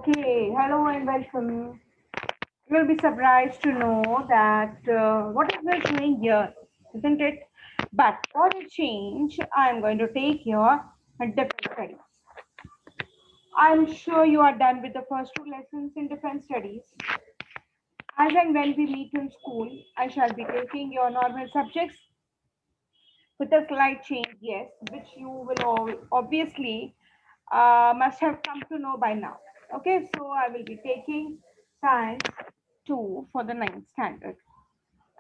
Okay, hello and welcome. You will be surprised to know that what is we're doing here, isn't it? But for a change, I'm going to take your different studies. I'm sure you are done with the first two lessons in different studies. As and when we meet in school, I shall be taking your normal subjects with a slight change, yes, which you will all obviously must have come to know by now. Okay, so I will be taking science 2 for the ninth standard.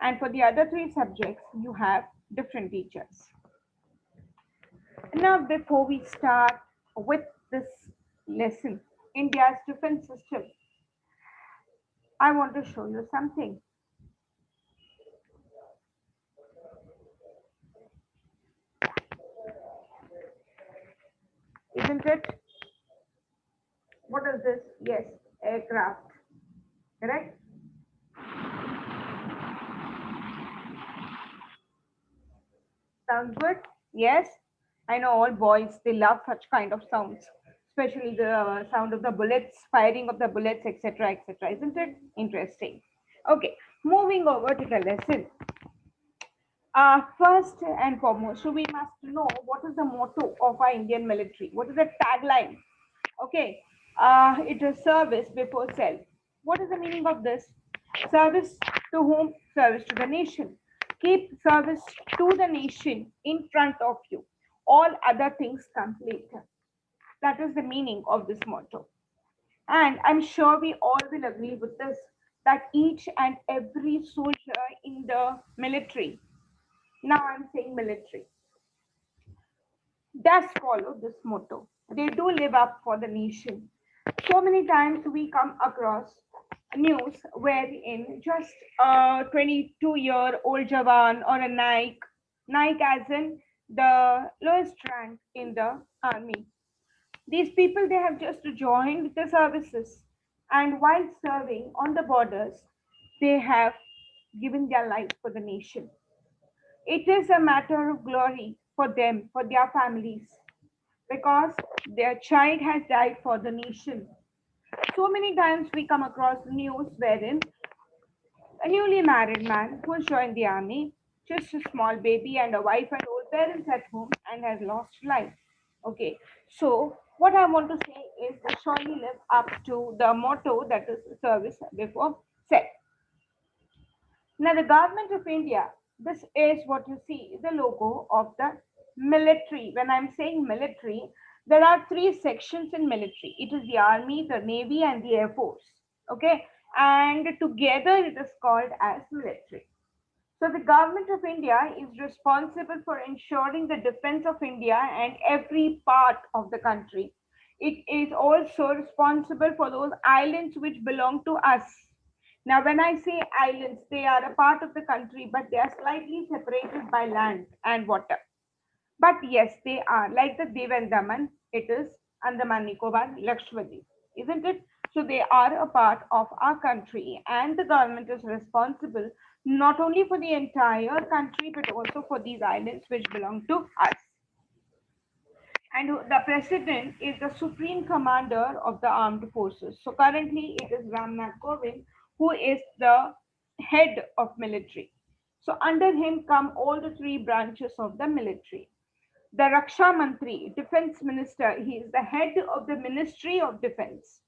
And for the other three subjects, you have different teachers. Now, before we start with this lesson, India's defense system, I want to show you something. Isn't it? What is this? Yes, aircraft. Correct? Sounds good? Yes? I know all boys, they love such kind of sounds, especially the sound of the bullets, firing of the bullets, etc., etc. Isn't it interesting? Okay, moving over to the lesson. First and foremost, so we must know what is the motto of our Indian military. What is the tagline? Okay, it is service before self. What is the meaning of this? Service to whom? Service to the nation. Keep service to the nation in front of you. All other things come later. That is the meaning of this motto. And I'm sure we all will agree with this that each and every soldier in the military, now I'm saying military, does follow this motto. They do live up for the nation. So many times we come across news wherein just a 22-year-old Jawan or a Naik as in the lowest rank in the army. These people, they have just joined the services, and while serving on the borders, they have given their life for the nation. It is a matter of glory for them, for their families, because their child has died for the nation. So many times we come across news wherein a newly married man who has joined the army, just a small baby and a wife and old parents at home, and has lost life. Okay, so what I want to say is they surely live up to the motto that is service before self. Now, the government of India, this is what you see, the logo of the military. When I'm saying military, there are three sections in military. It is the army, the navy, and the air force. Okay, and together it is called as military. So the government of India is responsible for ensuring the defense of India and every part of the country. It is also responsible for those islands which belong to us. Now, when I say islands, they are a part of the country, but they are slightly separated by land and water. But yes, they are like the Div and Daman. It is Andaman Nicobar, Lakshadweep, isn't it? So they are a part of our country, and the government is responsible not only for the entire country but also for these islands which belong to us. And the president is the supreme commander of the armed forces. So currently, it is Ramnath Kovind who is the head of military. So under him come all the three branches of the military. The Raksha Mantri, Defense Minister, he is the head of the Ministry of Defense.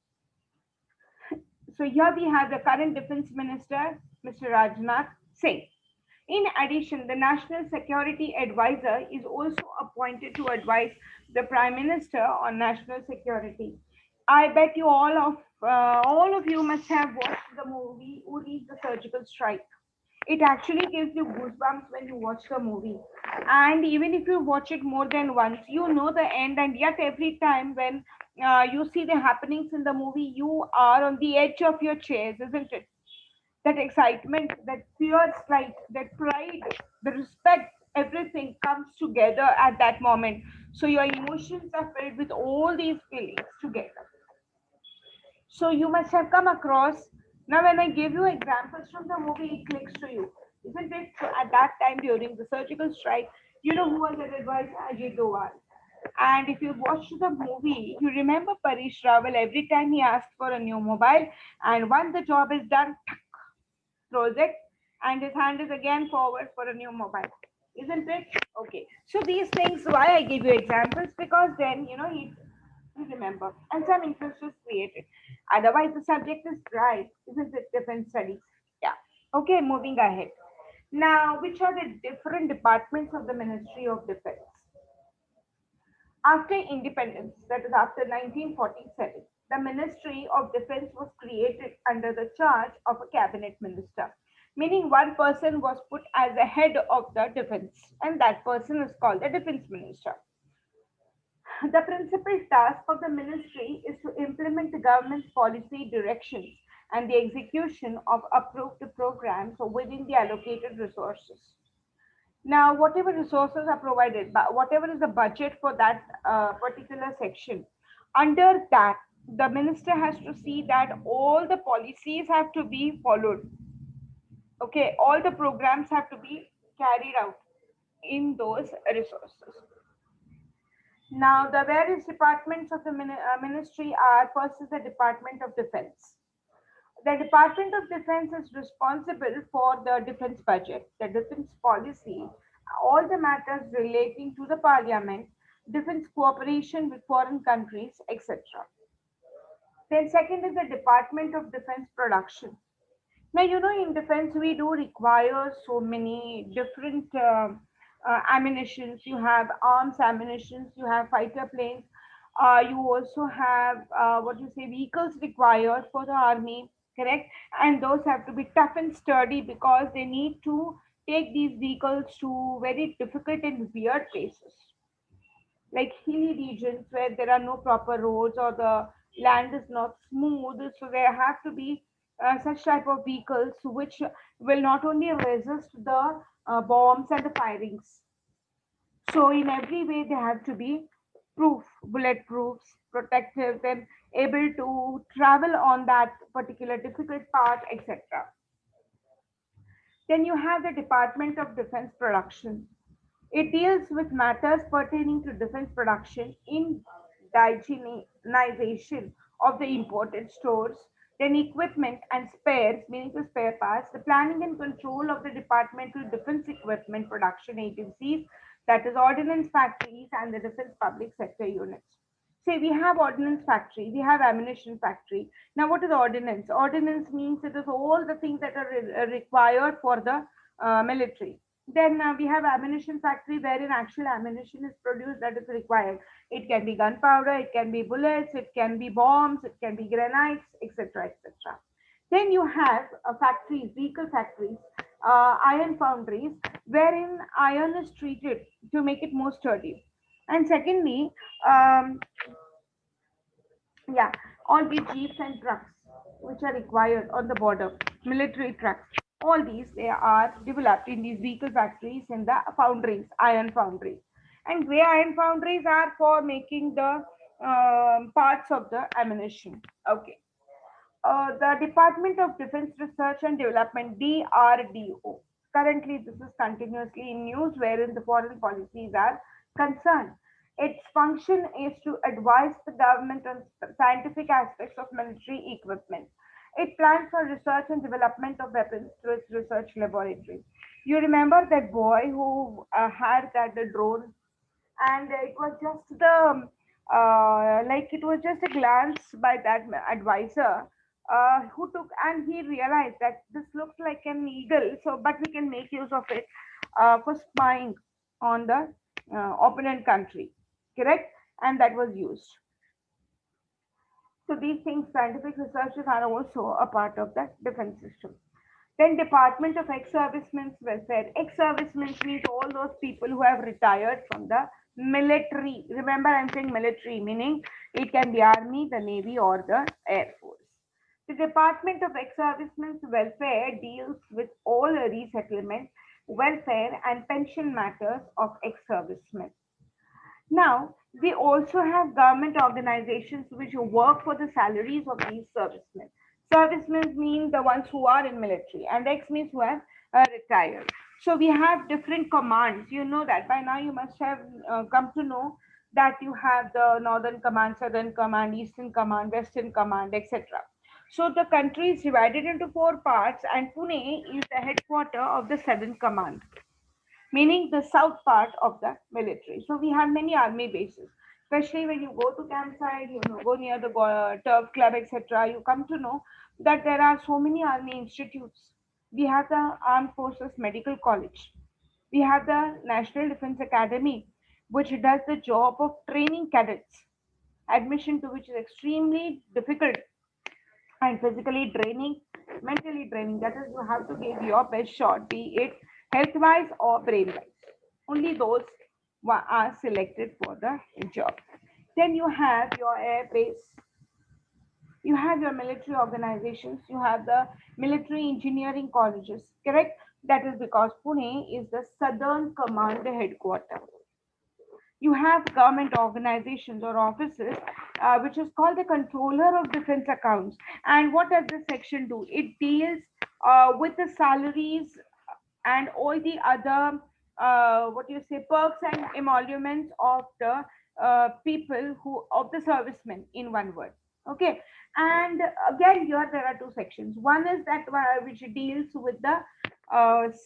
So here we have the current Defense Minister, Mr. Rajnath Singh. In addition, the National Security Advisor is also appointed to advise the Prime Minister on national security. I bet you all of you must have watched the movie Uri the Surgical Strike. It actually gives you goosebumps when you watch the movie. And even if you watch it more than once, you know the end, and yet every time when you see the happenings in the movie, you are on the edge of your chairs, isn't it? That excitement, that fierce light, that pride, the respect, everything comes together at that moment. So your emotions are filled with all these feelings together. So you must have come across. Now, when I give you examples from the movie, it clicks to you, isn't it? So at that time during the surgical strike, you know who was that advisor? Ajit Doval. And if you watched the movie, you remember Parish Rawal every time he asked for a new mobile, and once the job is done, throws it, and his hand is again forward for a new mobile. Isn't it? Okay. So these things, why I give you examples, because then you remember, and some interest is created. Otherwise, the subject is dry, isn't it? Defense studies. Yeah. Okay, moving ahead. Now, which are the different departments of the Ministry of Defense? After independence, that is after 1947, the Ministry of Defense was created under the charge of a cabinet minister, meaning one person was put as the head of the defense, and that person is called the defense minister. The principal task of the ministry is to implement the government's policy directions and the execution of approved programs within the allocated resources. Now, whatever resources are provided, but whatever is the budget for that particular section, under that, the minister has to see that all the policies have to be followed. Okay, all the programs have to be carried out in those resources. Now, the various departments of the ministry are: first is the Department of Defense. The Department of Defense is responsible for the defense budget, the defense policy, all the matters relating to the parliament, defense cooperation with foreign countries, etc. Then, second is the Department of Defense Production. Now, in defense, we do require so many different ammunitions. You have arms ammunitions, you have fighter planes, you also have what you say vehicles required for the army, correct? And those have to be tough and sturdy because they need to take these vehicles to very difficult and weird places like hilly regions where there are no proper roads or the land is not smooth. So there have to be such type of vehicles which will not only resist the bombs and the firings. So in every way they have to be proof, bulletproof, protective, and able to travel on that particular difficult path, etc. Then you have the Department of Defense Production. It deals with matters pertaining to defense production, indigenization of the imported stores, then equipment and spares, meaning the spare parts, the planning and control of the departmental defense equipment production agencies, that is ordnance factories and the defense public sector units. Say we have ordnance factory, we have ammunition factory. Now, what is ordnance? Ordnance means it is all the things that are required for the military. Then we have ammunition factory wherein actual ammunition is produced that is required. It can be gunpowder, it can be bullets, it can be bombs, it can be grenades, etc., etc. Then you have factories, vehicle factories, iron foundries, wherein iron is treated to make it more sturdy. And secondly, um, yeah, all the jeeps and trucks which are required on the border, military trucks, all these they are developed in these vehicle factories in the foundries, iron foundries. And gray iron foundries are for making the parts of the ammunition. Okay. The Department of Defense Research and Development, DRDO. Currently, this is continuously in news wherein the foreign policies are concerned. Its function is to advise the government on scientific aspects of military equipment. It plans for research and development of weapons through its research laboratory. You remember that boy who had that the drone, and it was just the like it was just a glance by that advisor who took, and he realized that this looks like an eagle, so but we can make use of it for spying on the opponent country, correct? And that was used. So these things, scientific researches are also a part of the defense system. Then Department of Ex-Servicemen's Welfare. Ex-servicemen means all those people who have retired from the military. Remember, I'm saying military, meaning it can be army, the navy, or the air force. The Department of Ex-Servicemen's Welfare deals with all resettlement, welfare, and pension matters of ex-servicemen. Now, we also have government organizations which work for the salaries of these servicemen. Servicemen mean the ones who are in military, and ex means who have retired. So we have different commands. You know that by now. You must have come to know that you have the Northern Command, Southern Command, Eastern Command, Western Command, etc. So the country is divided into four parts, and Pune is the headquarter of the Southern Command, meaning the south part of the military. So we have many army bases, especially when you go to campsite, you know, go near the turf club, etc. You come to know that there are so many army institutes. We have the Armed Forces Medical College. We have the National Defense Academy, which does the job of training cadets, admission to which is extremely difficult and physically draining, mentally draining. That is, you have to give your best shot, be it health wise or brain wise. Only those are selected for the job. Then you have your air base, you have your military organizations, you have the military engineering colleges, correct? That is because Pune is the Southern Command headquarters. You have government organizations or offices, which is called the Controller of Defense Accounts. And what does this section do? It deals with the salaries and all the other, what you say, perks and emoluments of the people who, of the servicemen, in one word. Okay. And again, here there are two sections. One is that which deals with the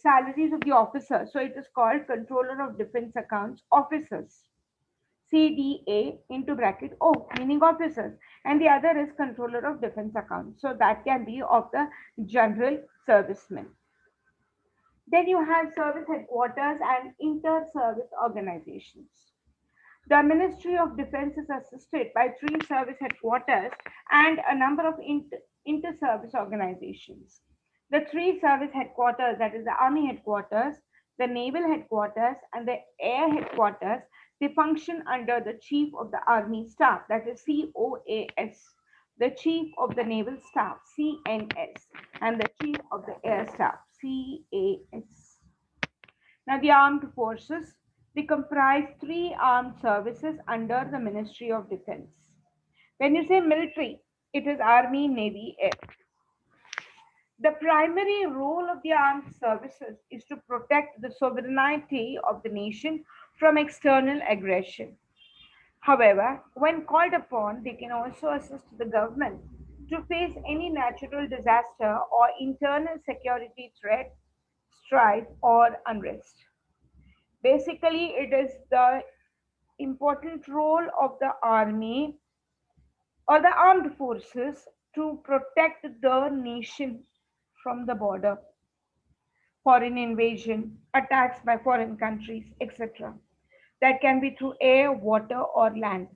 salaries of the officers. So it is called Controller of Defense Accounts Officers. CDA into bracket O, meaning officers, and the other is Controller of Defense Accounts. So that can be of the general servicemen. Then you have service headquarters and inter-service organizations. The Ministry of Defense is assisted by three service headquarters and a number of inter-service organizations. The three service headquarters, that is the Army headquarters, the Naval headquarters, and the Air headquarters, they function under the Chief of the Army Staff, that is COAS, the Chief of the Naval Staff, CNS, and the Chief of the Air Staff, CAS. Now, the armed forces, they comprise three armed services under the Ministry of Defense. When you say military, it is Army, Navy, Air. The primary role of the armed services is to protect the sovereignty of the nation from external aggression. However, when called upon, they can also assist the government to face any natural disaster or internal security threat, strife, or unrest. Basically, it is the important role of the army or the armed forces to protect the nation from the border, foreign invasion, attacks by foreign countries, etc. That can be through air, water, or land.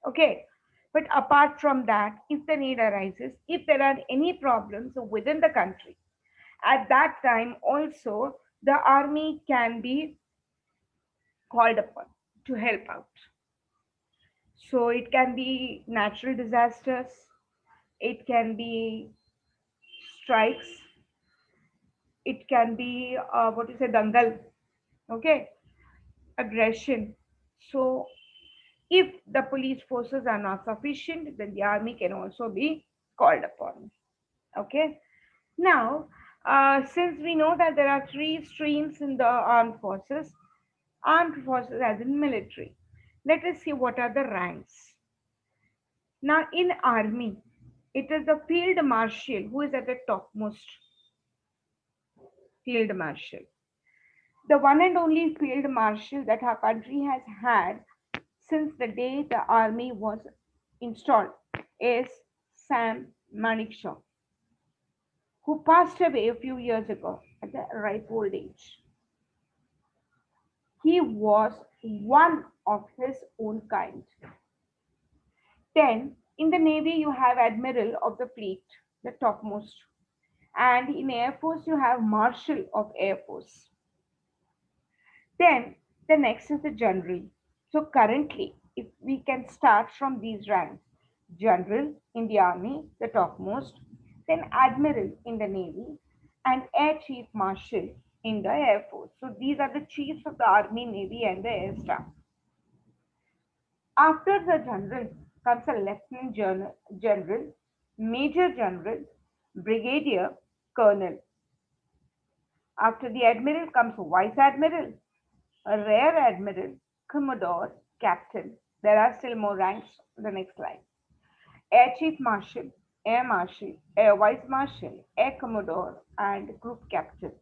Okay. But apart from that, if the need arises, if there are any problems within the country, at that time also the army can be called upon to help out. So it can be natural disasters, it can be strikes, it can be what you say, dangal, okay, aggression. So if the police forces are not sufficient, then the army can also be called upon. Okay. Now, since we know that there are three streams in the armed forces as in military, let us see what are the ranks. Now, in army, it is the field marshal who is at the topmost. Field marshal, the one and only field marshal that our country has had since the day the army was installed, is Sam Manekshaw, who passed away a few years ago at the ripe old age. He was one of his own kind. Then, in the Navy, you have Admiral of the Fleet, the topmost. And in Air Force, you have Marshal of Air Force. Then, the next is the General. So, currently, if we can start from these ranks, General in the Army, the topmost, then Admiral in the Navy, and Air Chief Marshal in the Air Force. So, these are the chiefs of the Army, Navy, and the Air Staff. After the general comes a general, major general, brigadier, colonel. After the admiral comes vice admiral, a rear admiral, commodore, captain. There are still more ranks. The next slide. Air Chief Marshal, Air Marshal, Air Vice Marshal, Air Commodore, and Group Captain.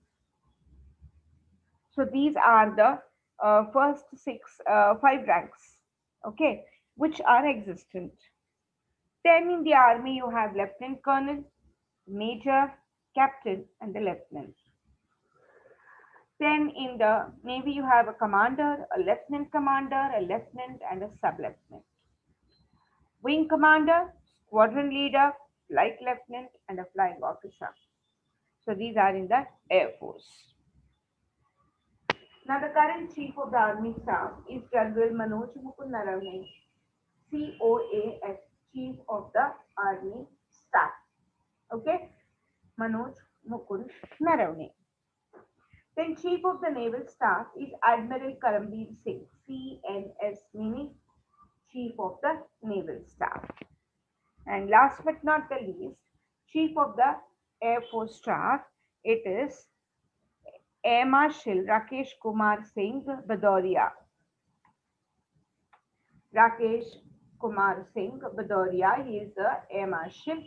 So these are the first five ranks, okay, which are existent. Then in the army, you have Lieutenant Colonel, Major, Captain, and the Lieutenant. Then in the Navy, you have a commander, a lieutenant commander, a lieutenant, and a sub-lieutenant. Wing commander, squadron leader, flight lieutenant, and a flying officer. So these are in the Air Force. Now the current Chief of the Army Staff is General Manoj Mukund Narawane, COAS, Chief of the Army Staff. Okay, Manoj Mukund Narawane. Then Chief of the Naval Staff is Admiral Karambir Singh, CNS, meaning Chief of the Naval Staff. And last but not the least, Chief of the Air Force Staff, it is Air Marshal Rakesh Kumar Singh Bhadauria. Rakesh Kumar Singh Bhadauria, he is the Air Marshal.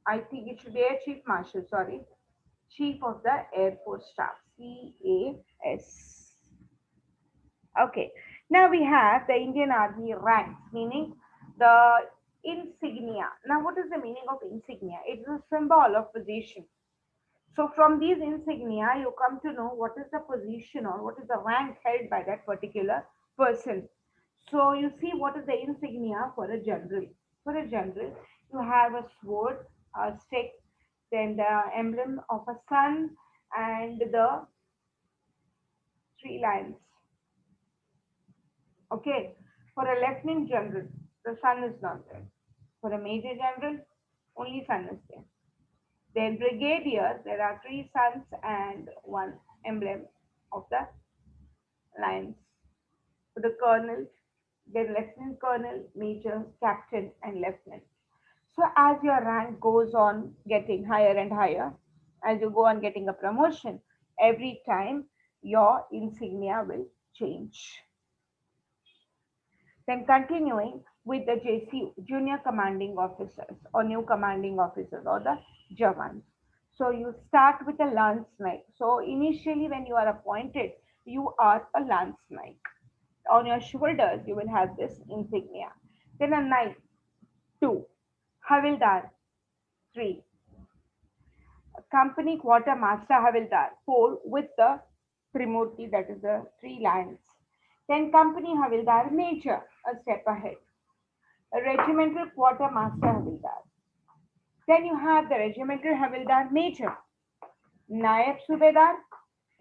I think it should be Air Chief Marshal, sorry. Chief of the Air Force Staff, CAS. Okay, now we have the Indian Army ranks, meaning the insignia. Now, what is the meaning of insignia? It's a symbol of position. So, from these insignia, you come to know what is the position or what is the rank held by that particular person. So, you see what is the insignia for a general. For a general, you have a sword, a stick, then the emblem of a sun, and the three lions. Okay, for a lieutenant general, the sun is not there. For a major general, only sun is there. Then brigadier, there are three suns and one emblem of the lions. For the colonel, then lieutenant colonel, major, captain, and lieutenant. So as your rank goes on getting higher and higher, as you go on getting a promotion, every time your insignia will change. Then continuing with the JC, junior commanding officers or new commanding officers or the Jawans. So you start with a lance knight. So initially when you are appointed, you are a lance knight. On your shoulders, you will have this insignia. Then a knight, 2. Havildar, 3. Company quartermaster Havildar, 4, with the Trimurti, that is the three lions. Then company Havildar Major, a step ahead. A regimental quartermaster Havildar. Then you have the regimental Havildar Major. Naib Subedar,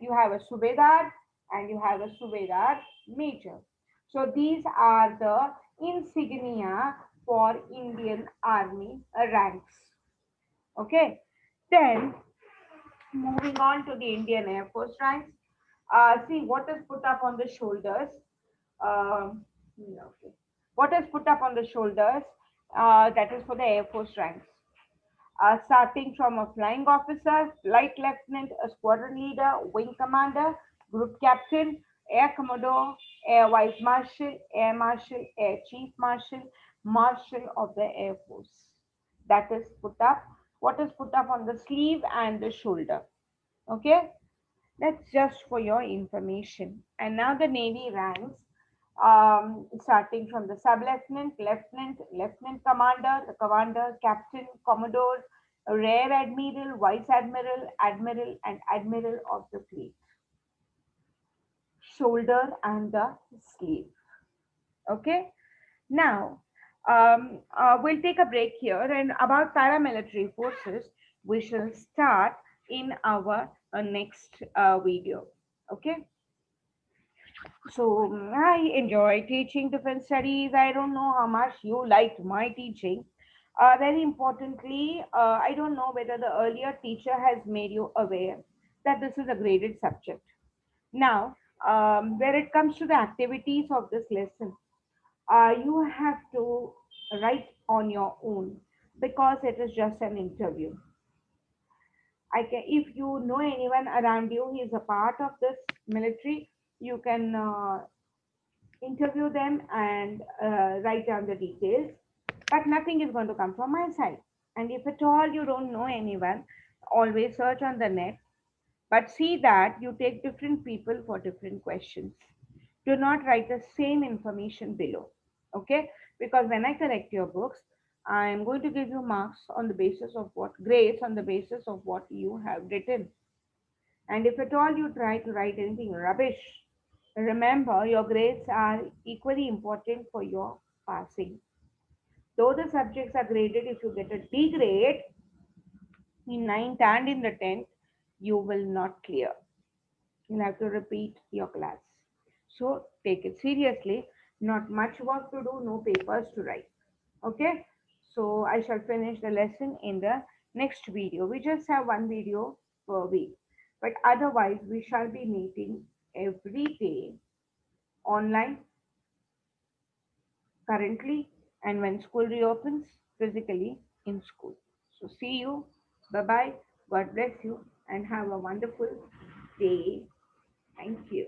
you have a Subedar, and you have a Subedar Major. So these are the insignia for Indian Army ranks. Okay. Then moving on to the Indian Air Force ranks. See what is put up on the shoulders. Okay. What is put up on the shoulders? That is for the Air Force ranks. Starting from a flying officer, flight lieutenant, a squadron leader, wing commander, group captain, air commodore, air vice marshal, air chief marshal, marshal of the Air Force. That is put up. What is put up on the sleeve and the shoulder? Okay, that's just for your information. And now the Navy ranks, starting from the sub-lieutenant, lieutenant, lieutenant commander, the commander, captain, commodore, rear admiral, vice admiral, admiral, and admiral of the fleet. Shoulder and the sleeve. Okay. Now, we'll take a break here, and about paramilitary forces, we shall start in our next video. Okay. So I enjoy teaching defense studies. I don't know how much you liked my teaching. Very importantly, I don't know whether the earlier teacher has made you aware that this is a graded subject. Now, where it comes to the activities of this lesson, you have to write on your own because it is just an interview. If you know anyone around you who is a part of this military, you can interview them and write down the details, but nothing is going to come from my side. And if at all you don't know anyone, always search on the net, but see that you take different people for different questions. Do not write the same information below. Okay? Because when I correct your books, I am going to give you marks on the basis of what grades on the basis of what you have written. And if at all you try to write anything rubbish, remember your grades are equally important for your passing. Though the subjects are graded, if you get a D grade in ninth and in the 10th, you will not clear. You'll have to repeat your class. So take it seriously. Not much work to do, no papers to write. Okay? So I shall finish the lesson in the next video. We just have one video per week. But otherwise, we shall be meeting every day online currently, and when school reopens, physically in school. So see you. Bye bye. God bless you and have a wonderful day. Thank you.